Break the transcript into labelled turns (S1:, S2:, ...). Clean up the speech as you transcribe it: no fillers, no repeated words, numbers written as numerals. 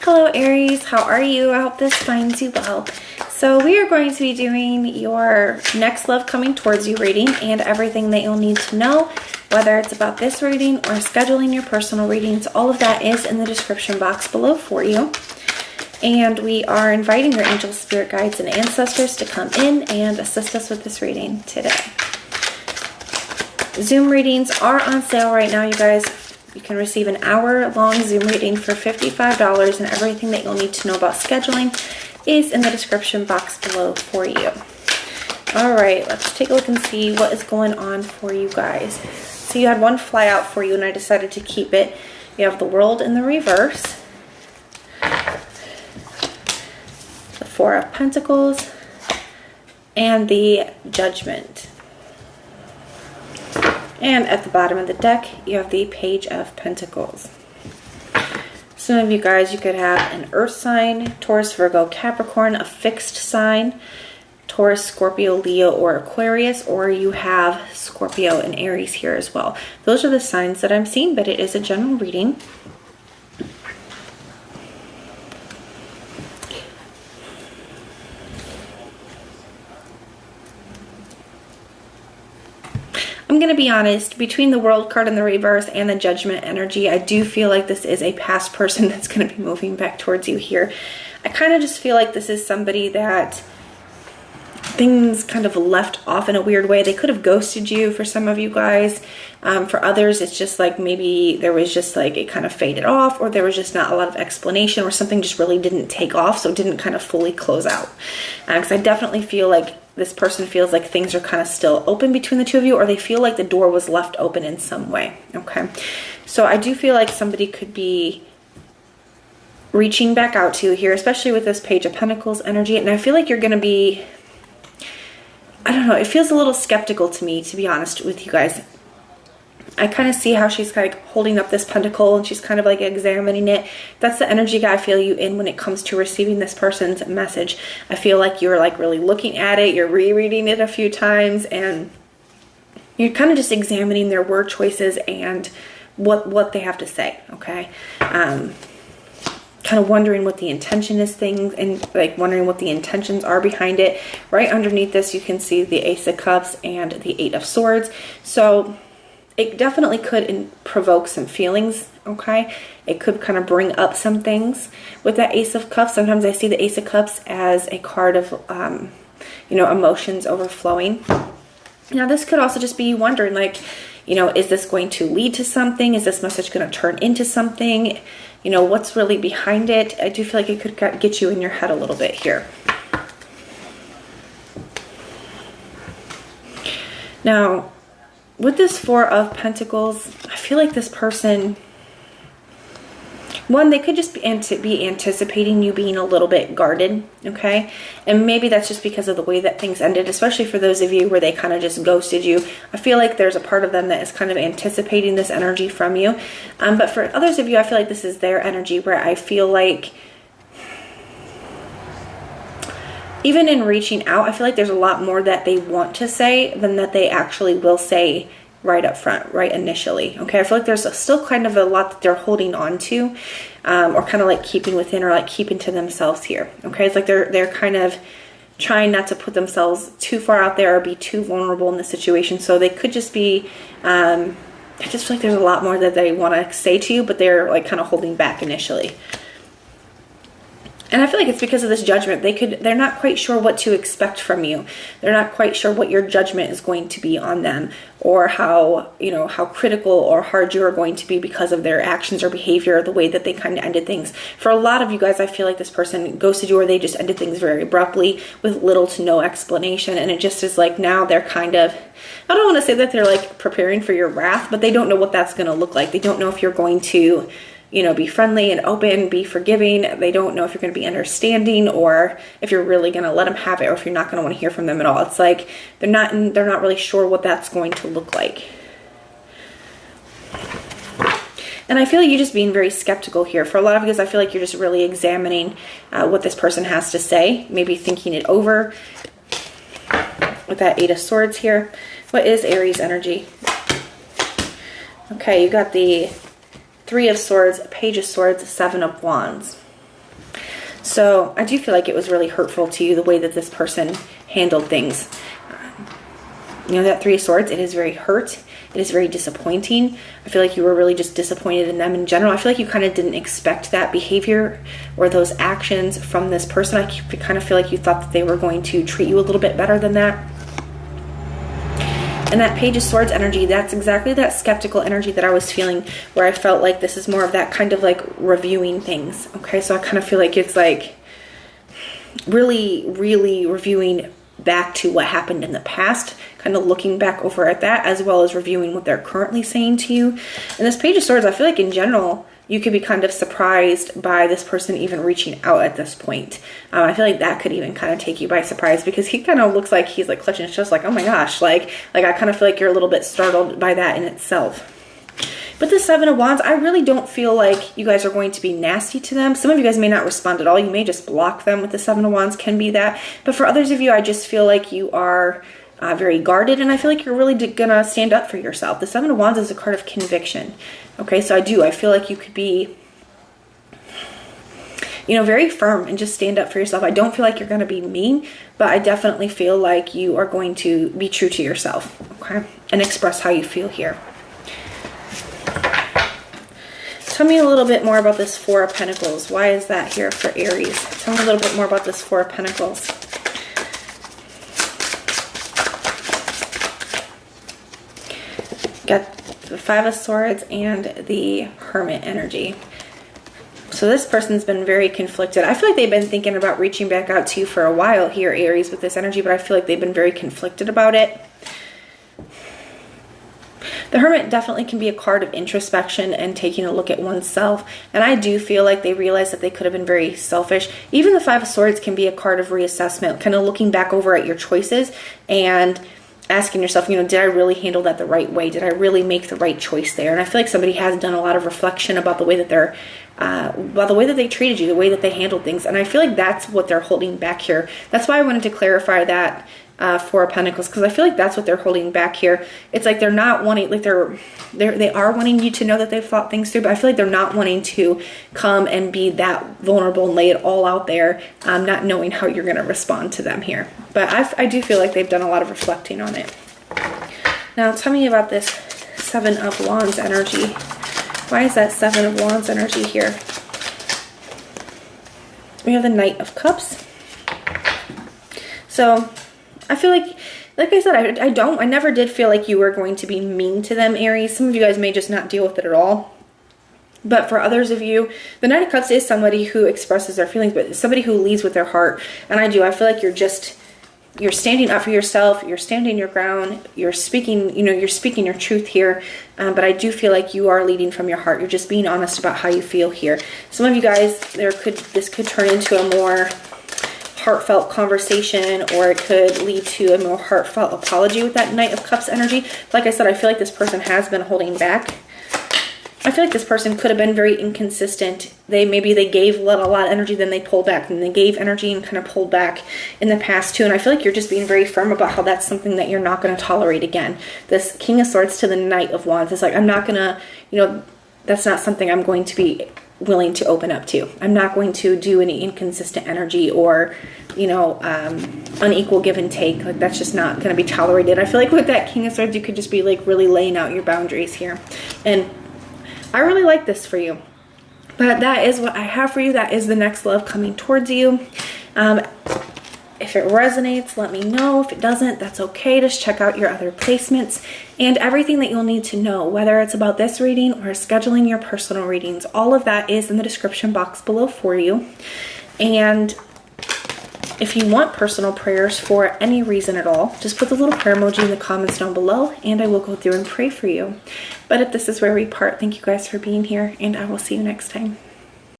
S1: Hello Aries, how are you? I hope this finds you well. So we are going to be doing your next love coming towards you reading and everything that you'll need to know, whether it's about this reading or scheduling your personal readings. All of that is in the description box below for you. And we are inviting your angels, spirit guides, and ancestors to come in and assist us with this reading today. Zoom readings are on sale right now, you guys. You can receive an hour-long Zoom reading for $55, and everything that you'll need to know about scheduling is in the description box below for you. All right, let's take a look and see what is going on for you guys. So you had one fly out for you, and I decided to keep it. You have the World in the reverse, the Four of Pentacles, and the Judgment. And at the bottom of the deck, you have the Page of Pentacles. Some of you guys, you could have an earth sign, Taurus, Virgo, Capricorn, a fixed sign, Taurus, Scorpio, Leo, or Aquarius, or you have Scorpio and Aries here as well. Those are the signs that I'm seeing, but it is a general reading. I'm going to be honest, between the World card in the reverse and the Judgment energy, I do feel like this is a past person that's going to be moving back towards you here. I kind of just feel like this is somebody that things kind of left off in a weird way. They could have ghosted you for some of you guys. For others, it's just like maybe there was just like it kind of faded off, or there was just not a lot of explanation, or something just really didn't take off, so it didn't kind of fully close out. Because I definitely feel like this person feels like things are kind of still open between the two of you, or they feel like the door was left open in some way. Okay, so I do feel like somebody could be reaching back out to you here, especially with this Page of Pentacles energy. And I feel like you're going to be, I don't know, it feels a little skeptical to me, to be honest with you guys. I kind of see how she's kind of holding up this pentacle and she's kind of like examining it. That's the energy I feel you in when it comes to receiving this person's message. I feel like you're like really looking at it, you're rereading it a few times, and you're kind of just examining their word choices and what they have to say, okay? Kind of wondering what the intention is, things, and like wondering what the intentions are behind it. Right underneath this, you can see the Ace of Cups and the Eight of Swords. So it definitely could provoke some feelings, okay? It could kind of bring up some things with that Ace of Cups. Sometimes I see the Ace of Cups as a card of, you know, emotions overflowing. Now, this could also just be you wondering, like, you know, is this going to lead to something? Is this message going to turn into something? You know, what's really behind it? I do feel like it could get you in your head a little bit here. Now, with this Four of Pentacles, I feel like this person, one, they could just be anticipating you being a little bit guarded, okay? And maybe that's just because of the way that things ended, especially for those of you where they kind of just ghosted you. I feel like there's a part of them that is kind of anticipating this energy from you. But for others of you, I feel like this is their energy, where I feel like even in reaching out, I feel like there's a lot more that they want to say than that they actually will say right up front, right initially. Okay, I feel like there's still kind of a lot that they're holding on to, or kind of like keeping within, or like keeping to themselves here. Okay, it's like they're kind of trying not to put themselves too far out there or be too vulnerable in the situation. So they could just be, I just feel like there's a lot more that they want to say to you, but they're like kind of holding back initially. And I feel like it's because of this Judgment. They're not quite sure what to expect from you. They're not quite sure what your judgment is going to be on them, or how, you know, how critical or hard you are going to be because of their actions or behavior, or the way that they kind of ended things. For a lot of you guys, I feel like this person ghosted you, or they just ended things very abruptly with little to no explanation. And it just is like now they're kind of, I don't want to say that they're like preparing for your wrath, but they don't know what that's going to look like. They don't know if you're going to, you know, be friendly and open, be forgiving. They don't know if you're going to be understanding, or if you're really going to let them have it, or if you're not going to want to hear from them at all. It's like they're not really sure what that's going to look like. And I feel you just being very skeptical here. For a lot of you guys, I feel like you're just really examining what this person has to say, maybe thinking it over. With that Eight of Swords here, what is Aries energy? Okay, you got the Three of Swords, Page of Swords, Seven of Wands. So I do feel like it was really hurtful to you, the way that this person handled things. You know, that Three of Swords, it is very hurt. It is very disappointing. I feel like you were really just disappointed in them in general. I feel like you kind of didn't expect that behavior or those actions from this person. I kind of feel like you thought that they were going to treat you a little bit better than that. And that Page of Swords energy, that's exactly that skeptical energy that I was feeling, where I felt like this is more of that kind of like reviewing things. Okay, so I kind of feel like it's like really, really reviewing back to what happened in the past, kind of looking back over at that, as well as reviewing what they're currently saying to you. And this Page of Swords, I feel like in general, you could be kind of surprised by this person even reaching out at this point. I feel like that could even kind of take you by surprise, because he kind of looks like he's like clutching his chest like, oh my gosh, like I kind of feel like you're a little bit startled by that in itself. But the Seven of Wands, I really don't feel like you guys are going to be nasty to them. Some of you guys may not respond at all. You may just block them with the Seven of Wands, can be that. But for others of you, I just feel like you are very guarded, and I feel like you're really gonna stand up for yourself. The Seven of Wands is a card of conviction. Okay, so I feel like you could be, you know, very firm and just stand up for yourself. I don't feel like you're going to be mean, but I definitely feel like you are going to be true to yourself, okay, and express how you feel here. Tell me a little bit more about this Four of Pentacles. Why is that here for Aries? Tell me a little bit more about this Four of Pentacles. Got the Five of Swords and the Hermit energy. So this person's been very conflicted. I feel like they've been thinking about reaching back out to you for a while here, Aries, with this energy, but I feel like they've been very conflicted about it. The Hermit definitely can be a card of introspection and taking a look at oneself. And I do feel like they realize that they could have been very selfish. Even the Five of Swords can be a card of reassessment, kind of looking back over at your choices and asking yourself, you know, did I really handle that the right way? Did I really make the right choice there? And I feel like somebody has done a lot of reflection about the way that they're, about the way that they treated you, the way that they handled things. And I feel like that's what they're holding back here. That's why I wanted to clarify that Four of Pentacles, because I feel like that's what they're holding back here. It's like they're not wanting, like they are wanting you to know that they've thought things through, but I feel like they're not wanting to come and be that vulnerable and lay it all out there, not knowing how you're going to respond to them here. But I do feel like they've done a lot of reflecting on it. Now tell me about this Seven of Wands energy. Why is that Seven of Wands energy here? We have the Knight of Cups. So I feel like I said, I never did feel like you were going to be mean to them, Aries. Some of you guys may just not deal with it at all. But for others of you, the Knight of Cups is somebody who expresses their feelings, but somebody who leads with their heart. And I feel like you're standing up for yourself, you're standing your ground, you're speaking, you're speaking your truth here. But I do feel like you are leading from your heart. You're just being honest about how you feel here. Some of you guys, this could turn into a more heartfelt conversation, or it could lead to a more heartfelt apology with that Knight of Cups energy. Like I said, I feel like this person has been holding back. I feel like this person could have been very inconsistent. Maybe they gave a lot of energy, then they pulled back, and they gave energy and kind of pulled back in the past too. And I feel like you're just being very firm about how that's something that you're not going to tolerate again. This King of Swords to the Knight of Wands is like, I'm not going to, that's not something I'm going to be willing to open up to. I'm not going to do any inconsistent energy or, unequal give and take. Like, that's just not going to be tolerated. I feel like with that King of Swords, you could just be like really laying out your boundaries here. And I really like this for you. But that is what I have for you. That is the next love coming towards you. If it resonates, let me know. If it doesn't, that's okay. Just check out your other placements and everything that you'll need to know, whether it's about this reading or scheduling your personal readings. All of that is in the description box below for you. And if you want personal prayers for any reason at all, just put the little prayer emoji in the comments down below and I will go through and pray for you. But if this is where we part, thank you guys for being here, and I will see you next time.